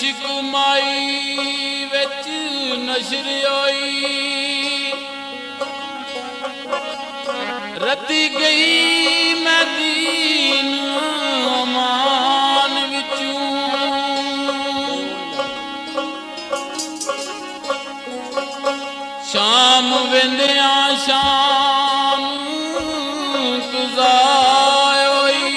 इश्क माई विच नशर होई रती गई मैं दीन अमान विचूं शाम वेंदिया शाम गुज़ार होई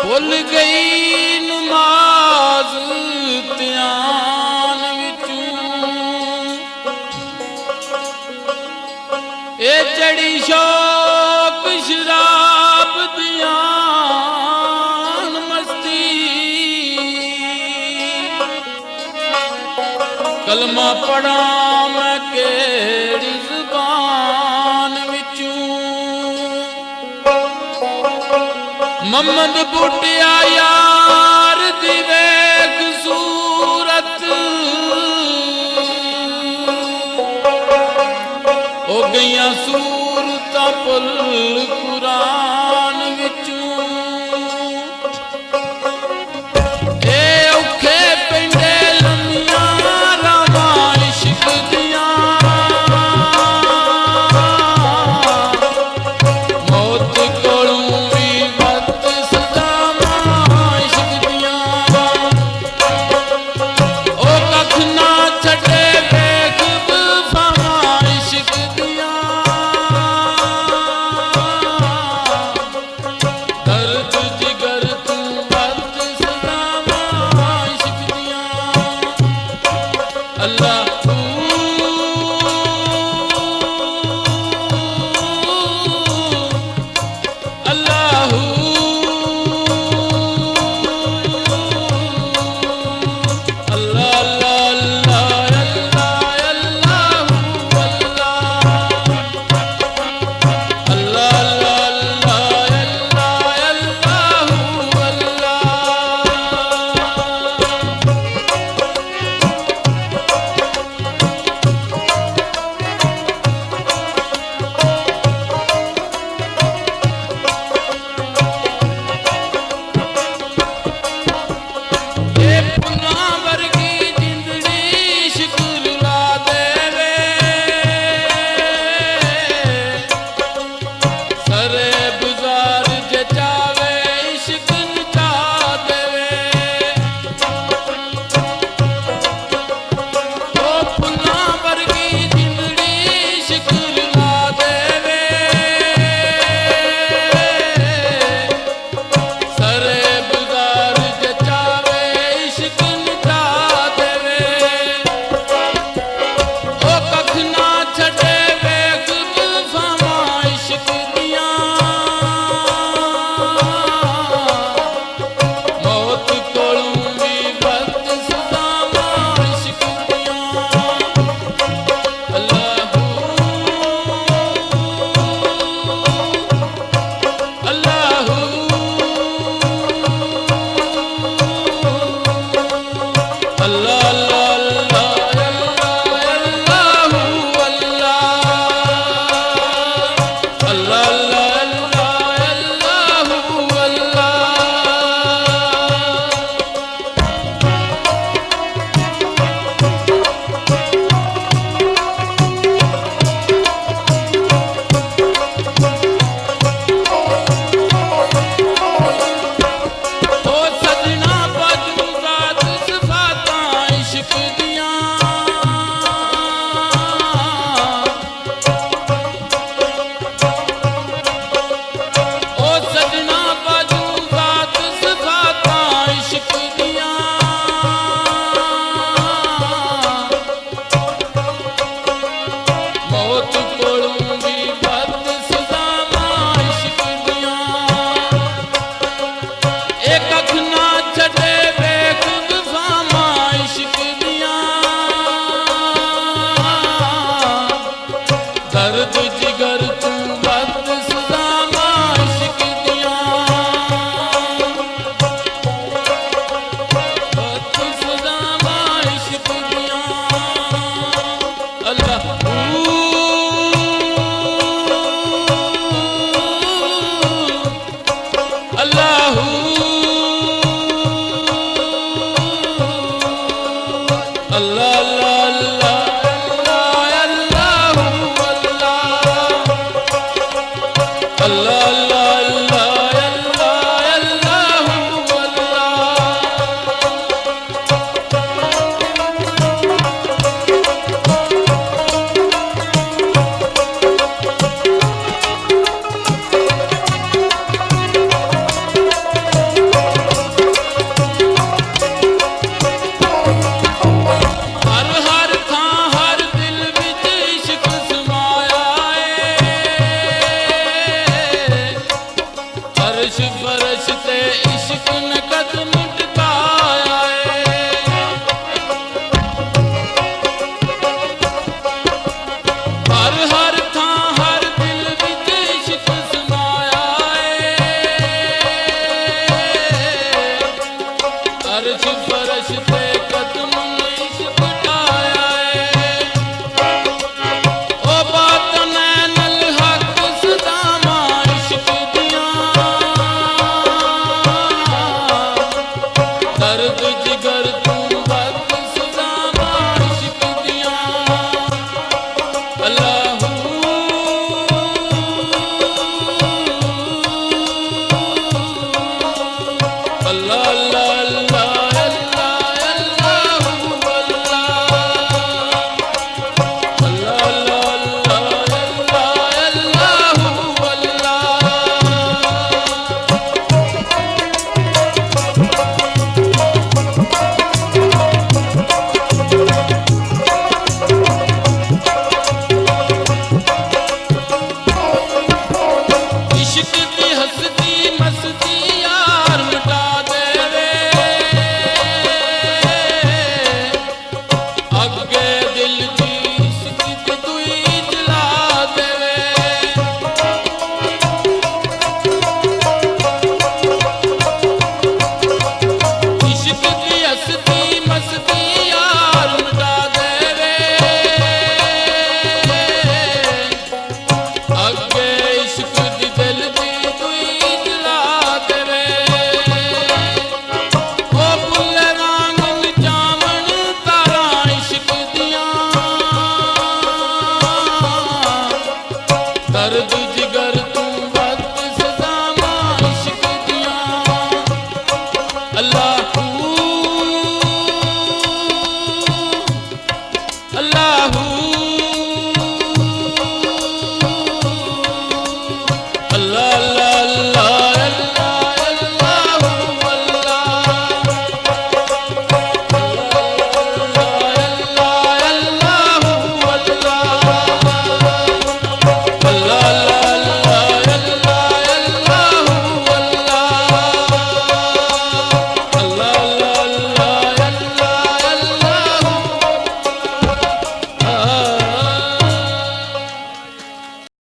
भुल गई नमाज ध्यान विचूं ए चढ़ी शौक शराब ध्यान मस्ती कलमा पढ़ा मैं केड़ी ज़ुबान विचूं मोहम्मद बुटिया यार दी वेख सूरत हो गईया सूरतां पुल कुरान विचूं ए औखे पेंडे लम्मियां रावां इश्क दियां मौत कोलों भी वक्त सदावां इश्क दियां ओ कख ना छड्डे वेख वफावां इश्क दियां दर्द जिगर तू वक्त सदावां इश्क दियां अल्लाह अल्लाहू अल्लाह अल्लाह अल्लाह अल्लाहू अल्लाह अल्लाह अल्लाह अल्लाहू ए फुल्लां वर्गी जिंदड़ी इश्क रुला देवे सरे बुज़ार जचावे इश्क नचा देवे ओ फुल्लां वर्गी जिंदड़ी इश्क रुला देवे सरे बुज़ार जचावे इश्क नचा देवे ओ कख ना छड्डे वेख वफावां इश्क दियां मौत कोलों भी वक्त सदावां इश्क दियां अल्लाहू अल्लाहू अल्लाह अल्लाह अल्लाहू अल्लाह अल्लाह अल्लाहू अल्लाह ओ सजना बाजू रात सिफातां इश्क दियां लाल